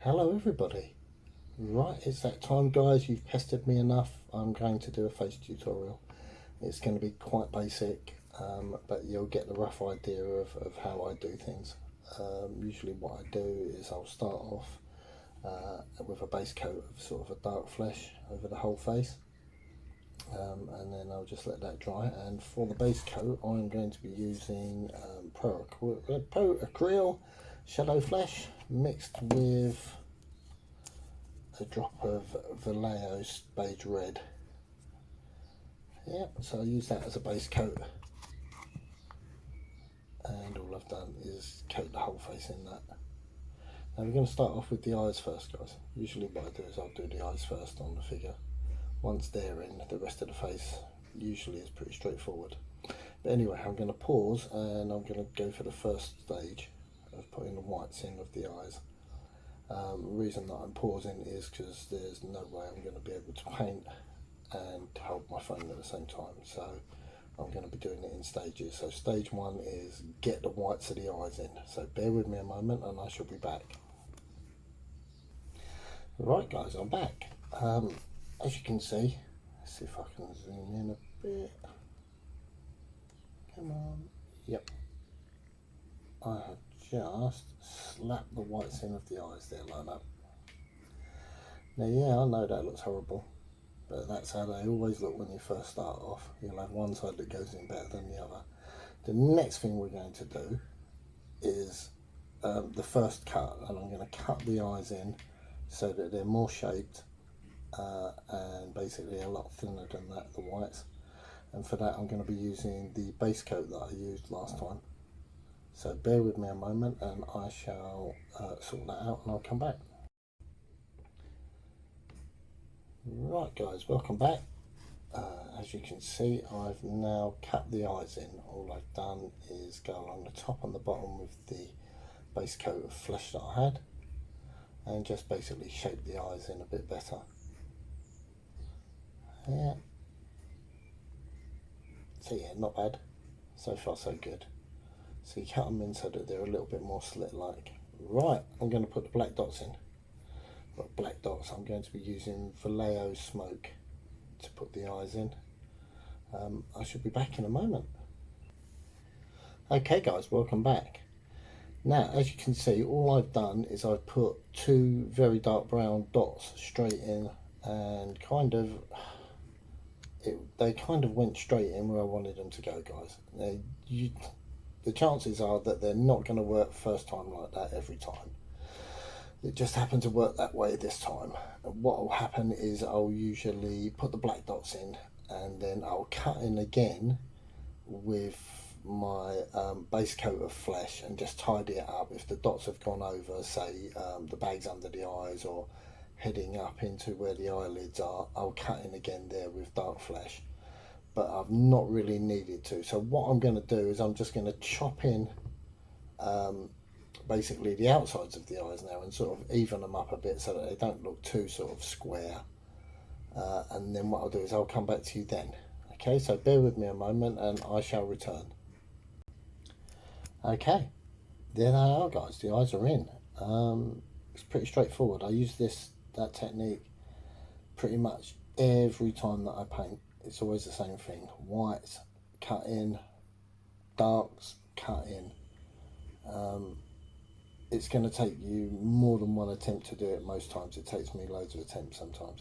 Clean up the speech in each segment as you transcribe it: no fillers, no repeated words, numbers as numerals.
Hello everybody. Right, it's that time guys, you've pestered me enough. I'm going to do a face tutorial. It's going to be quite basic, but you'll get the rough idea of how I do things. Usually what I do is I'll start off with a base coat of sort of a dark flesh over the whole face. And then I'll just let that dry, and for the base coat I'm going to be using Pro Acryl Shadow Flesh mixed with a drop of Vallejo Beige Red. Yeah, so I use that as a base coat, and all I've done is coat the whole face in that. Now we're going to start off with the eyes first guys. Usually what I do is I'll do the eyes first on the figure. Once they're in, the rest of the face usually is pretty straightforward. But anyway, I'm going to pause and I'm going to go for the first stage of putting the whites in of the eyes. The reason that I'm pausing is because there's no way I'm going to be able to paint and hold my phone at the same time, so I'm going to be doing it in stages. So stage one is get the whites of the eyes in, so bear with me a moment and I shall be back. Right guys, I'm back. As you can see, let's see if I can zoom in a bit. Come on. Yep. I have just slapped the whites in of the eyes there like that. Now yeah, I know that looks horrible, but that's how they always look when you first start off. You'll have one side that goes in better than the other. The next thing we're going to do is the first cut, and I'm going to cut the eyes in so that they're more shaped and basically a lot thinner than that, the whites. And for that I'm going to be using the base coat that I used last time. So bear with me a moment and I shall sort that out and I'll come back. Right guys, welcome back. As you can see, I've now cut the eyes in. All I've done is go along the top and the bottom with the base coat of flesh that I had and just basically shape the eyes in a bit better. Yeah. So yeah, not bad. So far so good. So you cut them in so that they're a little bit more slit-like. Right, I'm going to put the black dots in. Got black dots. I'm going to be using Vallejo Smoke to put the eyes in. I should be back in a moment. Okay guys, welcome back. Now as you can see, all I've done is I've put two very dark brown dots straight in, and they kind of went straight in where I wanted them to go guys. The chances are that they're not going to work first time like that every time. It just happened to work that way this time. What will happen is I'll usually put the black dots in and then I'll cut in again with my base coat of flesh and just tidy it up. If the dots have gone over, say the bags under the eyes or heading up into where the eyelids are, I'll cut in again there with dark flesh. But I've not really needed to. So what I'm going to do is I'm just going to chop in basically the outsides of the eyes now and sort of even them up a bit so that they don't look too sort of square. And then what I'll do is I'll come back to you then. Okay, so bear with me a moment and I shall return. Okay, there they are guys, the eyes are in. It's pretty straightforward. I use that technique pretty much every time that I paint. It's always the same thing. Whites, cut in. Darks, cut in. It's going to take you more than one attempt to do it. Most times it takes me loads of attempts sometimes,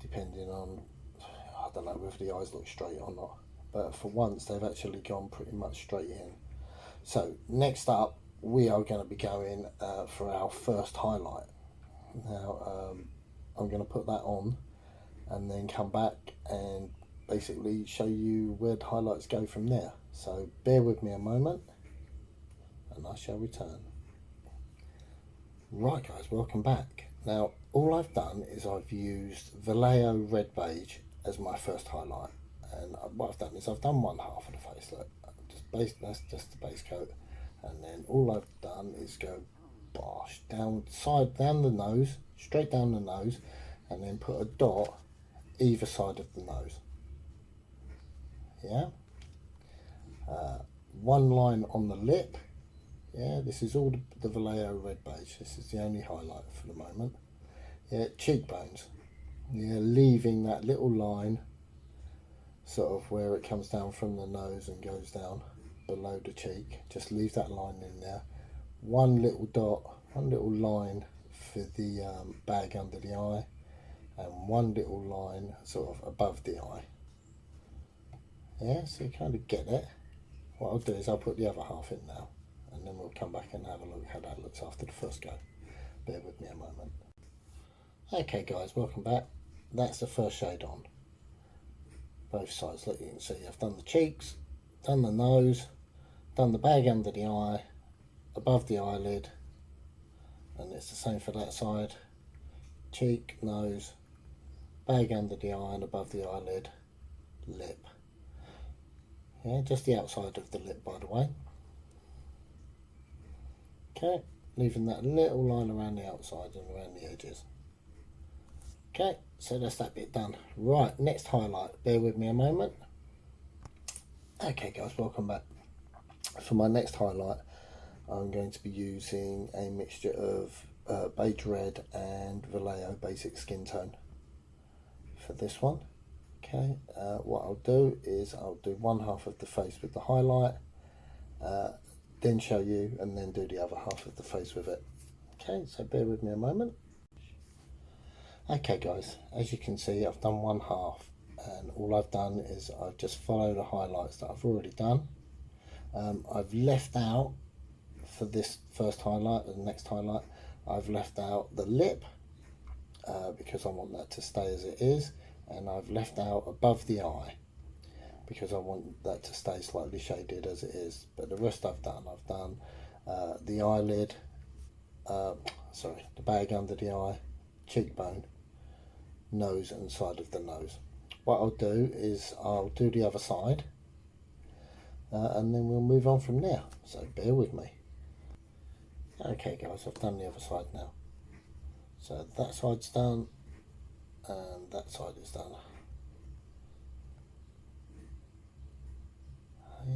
depending on, I don't know whether the eyes look straight or not. But for once they've actually gone pretty much straight in. So next up we are going to be going for our first highlight. Now I'm going to put that on and then come back and basically show you where the highlights go from there. So bear with me a moment and I shall return. Right guys, welcome back. Now all I've done is I've used Vallejo Red Beige as my first highlight, and what I've done is I've done one half of the face. Look, that's just the base coat, and then all I've done is go bosh down the nose, straight down the nose, and then put a dot either side of the nose. Yeah, one line on the lip, Yeah, this is all the Vallejo red beige. This is the only highlight for the moment. Yeah, cheekbones. Yeah, leaving that little line sort of where it comes down from the nose and goes down below the cheek. Just leave that line in there. One little dot, one little line for the bag under the eye, and one little line sort of above the eye. Yeah, so you kind of get it. What I'll do is I'll put the other half in now, and then we'll come back and have a look how that looks after the first go. Bear with me a moment. Okay guys, welcome back. That's the first shade on. Both sides, look, you can see I've done the cheeks, done the nose, done the bag under the eye, above the eyelid, and it's the same for that side. Cheek, nose, bag under the eye and above the eyelid, lip. Yeah, just the outside of the lip, by the way. Okay, leaving that little line around the outside and around the edges. Okay, so that's that bit done. Right, next highlight. Bear with me a moment. Okay guys, welcome back. For my next highlight, I'm going to be using a mixture of beige red and Vallejo basic skin tone for this one. Okay, what I'll do is I'll do one half of the face with the highlight, then show you, and then do the other half of the face with it. Okay, so bear with me a moment. Okay guys, as you can see, I've done one half, and all I've done is I've just followed the highlights that I've already done. I've left out, for this first highlight and the next highlight, I've left out the lip because I want that to stay as it is, and I've left out above the eye because I want that to stay slightly shaded as it is. But the rest I've done the eyelid, the bag under the eye, cheekbone, nose and side of the nose. What I'll do is I'll do the other side and then we'll move on from there, so bear with me. Okay guys, I've done the other side now. So that side's done and that side is done.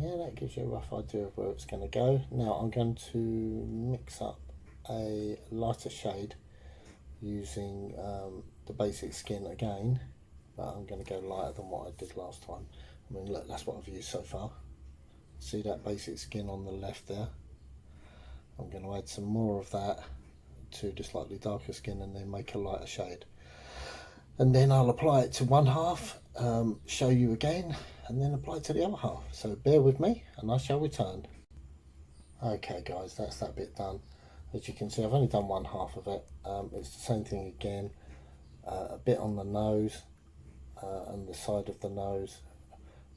Yeah, that gives you a rough idea of where it's going to go. Now I'm going to mix up a lighter shade using the basic skin again, but I'm going to go lighter than what I did last time. I mean, look, that's what I've used so far. See that basic skin on the left there? I'm going to add some more of that to the slightly darker skin and then make a lighter shade. And then I'll apply it to one half, show you again, and then apply it to the other half. So bear with me and I shall return. Okay guys, that's that bit done. As you can see, I've only done one half of it. It's the same thing again, a bit on the nose and the side of the nose,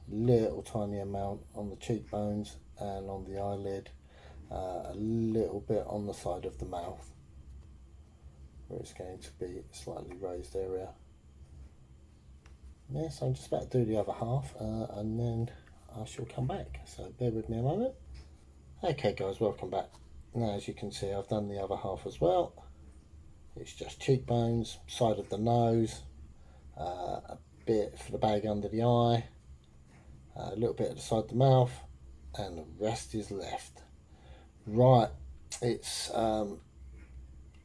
little tiny amount on the cheekbones and on the eyelid, a little bit on the side of the mouth where it's going to be a slightly raised area. Yeah, so I'm just about to do the other half and then I shall come back, so bear with me a moment. Okay guys, welcome back. Now as you can see, I've done the other half as well. It's just cheekbones, side of the nose, a bit for the bag under the eye, a little bit at the side of the mouth, and the rest is left. Right, it's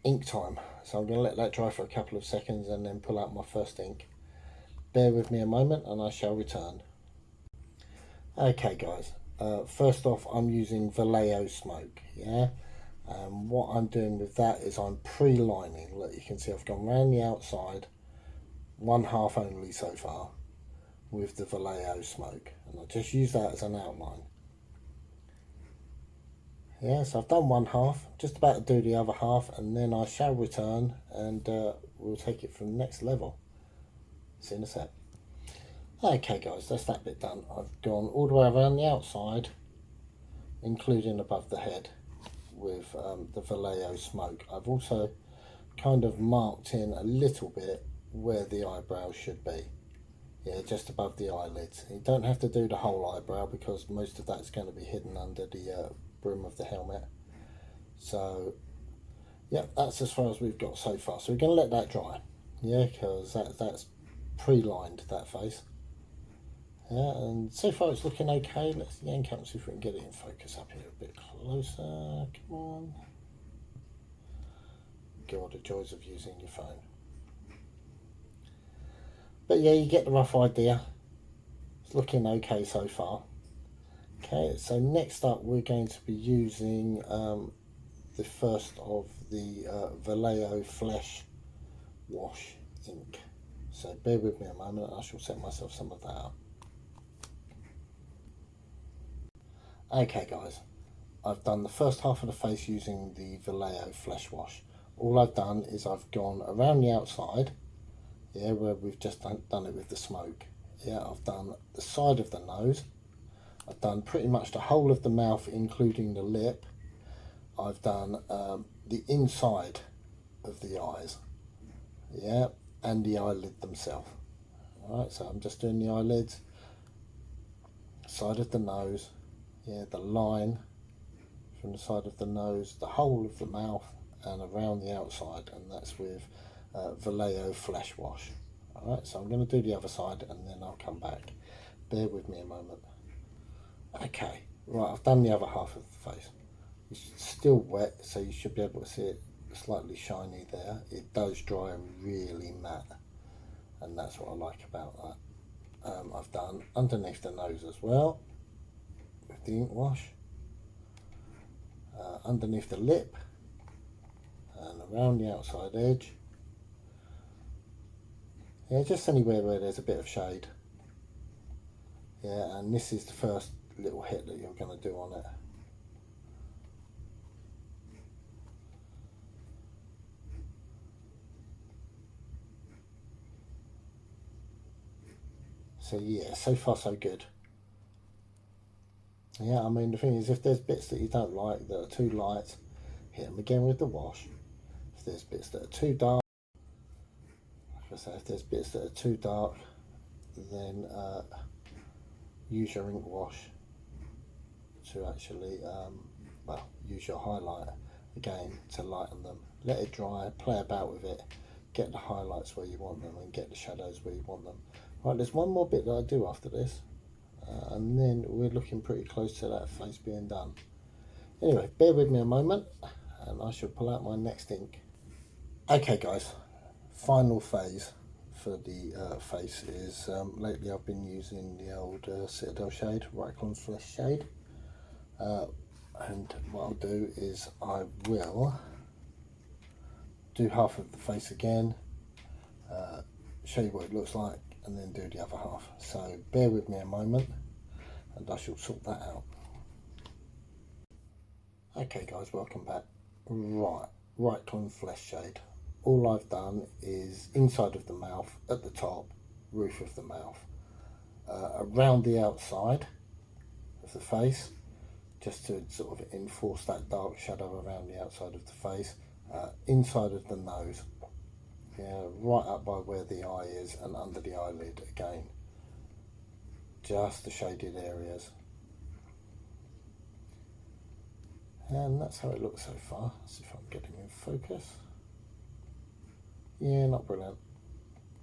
ink time, so I'm going to let that dry for a couple of seconds and then pull out my first ink. Bear with me a moment and I shall return. Okay guys, first off I'm using Vallejo Smoke, yeah? What I'm doing with that is I'm pre-lining. Look, you can see I've gone round the outside, one half only so far, with the Vallejo Smoke, and I just use that as an outline. Yeah, so I've done one half, just about to do the other half, and then I shall return and we'll take it from the next level. See you in a sec. Okay guys, that's that bit done. I've gone all the way around the outside, including above the head, with the Vallejo Smoke. I've also kind of marked in a little bit where the eyebrows should be. Yeah, just above the eyelids. You don't have to do the whole eyebrow because most of that's going to be hidden under the brim of the helmet. So yeah, that's as far as we've got so far. So we're going to let that dry. Yeah, because that's pre-lined, that face. Yeah, and so far it's looking okay. Let's yank up and see if we can get it in focus up here a bit closer. Come on. God, the joys of using your phone. But yeah, you get the rough idea. It's looking okay so far. Okay, so next up we're going to be using the first of the Vallejo Flesh Wash ink. So bear with me a moment and I shall set myself some of that up. Okay guys, I've done the first half of the face using the Vallejo Flesh Wash. All I've done is I've gone around the outside, yeah, where we've just done it with the smoke. Yeah, I've done the side of the nose. I've done pretty much the whole of the mouth, including the lip. I've done the inside of the eyes, yeah, and the eyelid themselves. Alright, so I'm just doing the eyelids, side of the nose, yeah, the line from the side of the nose, the whole of the mouth, and around the outside, and that's with Vallejo Flesh Wash. Alright, so I'm going to do the other side and then I'll come back. Bear with me a moment. Okay, right, I've done the other half of the face. It's still wet, so you should be able to see it slightly shiny there. It does dry really matte, and that's what I like about that. I've done underneath the nose as well with the ink wash, underneath the lip and around the outside edge. Yeah, just anywhere where there's a bit of shade. Yeah, and this is the first little hit that you're going to do on it. So yeah, so far so good. Yeah, I mean the thing is, if there's bits that you don't like that are too light, hit them again with the wash. If there's bits that are too dark, like I say, if there's bits that are too dark, then use your ink wash to actually, well, use your highlighter again to lighten them. Let it dry, play about with it, get the highlights where you want them and get the shadows where you want them. Right, there's one more bit that I do after this, and then we're looking pretty close to that face being done. Anyway, bear with me a moment and I shall pull out my next ink. Okay guys, final phase for the face is lately I've been using the old Citadel shade, Right Flesh shade, and what I'll do is I will do half of the face again, show you what it looks like, and then do the other half. So bear with me a moment and I shall sort that out. Okay guys, welcome back. Right Flesh shade. All I've done is inside of the mouth, at the top, roof of the mouth, around the outside of the face, just to sort of enforce that dark shadow around the outside of the face, inside of the nose, yeah, right up by where the eye is and under the eyelid again, just the shaded areas. And that's how it looks so far. Let's see if I can get him in focus. Yeah, not brilliant.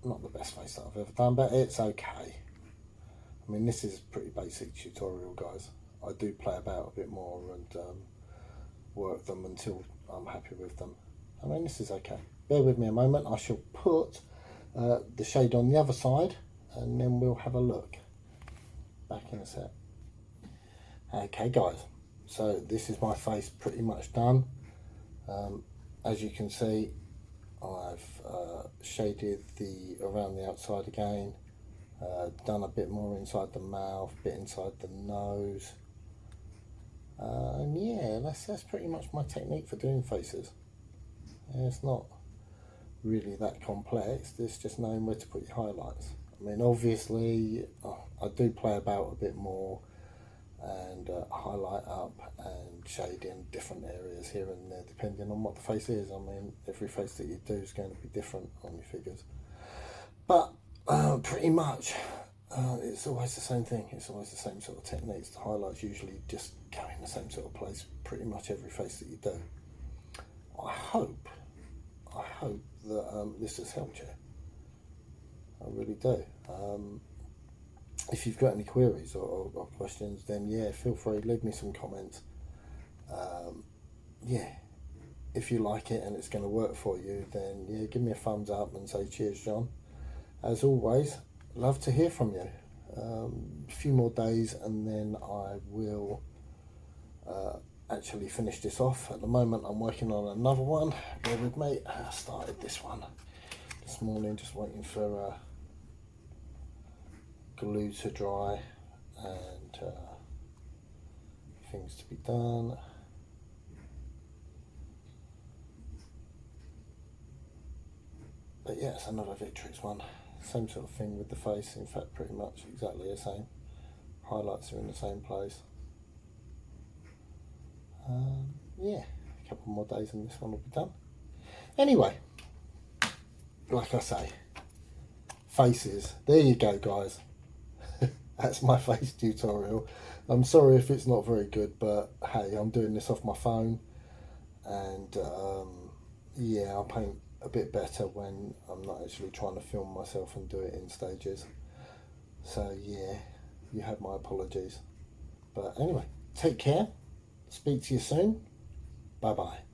Not the best face that I've ever done, but it's okay. I mean, this is a pretty basic tutorial, guys. I do play about a bit more and work them until I'm happy with them. I mean, this is okay. Bear with me a moment. I shall put the shade on the other side and then we'll have a look. Back in a sec. Okay, guys. So this is my face pretty much done. As you can see, I've shaded the around the outside again, done a bit more inside the mouth, bit inside the nose, and yeah, that's pretty much my technique for doing faces. Yeah, it's not really that complex, it's just knowing where to put your highlights. I mean, obviously I do play about a bit more and highlight up and shade in different areas here and there depending on what the face is. I mean, every face that you do is going to be different on your figures, but pretty much it's always the same thing. It's always the same sort of techniques. The highlights usually just go in the same sort of place pretty much every face that you do. I hope that this has helped you. I really do. if you've got any queries or questions, then yeah, feel free, leave me some comments. Yeah, if you like it and it's going to work for you, then yeah, give me a thumbs up and say cheers, John. As always, love to hear from you. A few more days and then I will actually finish this off. At the moment I'm working on another one. Bear with me. I started this one this morning, just waiting for glue to dry and things to be done. But yeah, it's another Victrix one. Same sort of thing with the face, in fact pretty much exactly the same. Highlights are in the same place. Yeah, a couple more days and this one will be done. Anyway, like I say, faces, there you go guys. That's my face tutorial. I'm sorry if it's not very good, but hey, I'm doing this off my phone and yeah, I'll paint a bit better when I'm not actually trying to film myself and do it in stages. So yeah, you have my apologies. But anyway, take care. Speak to you soon. Bye bye.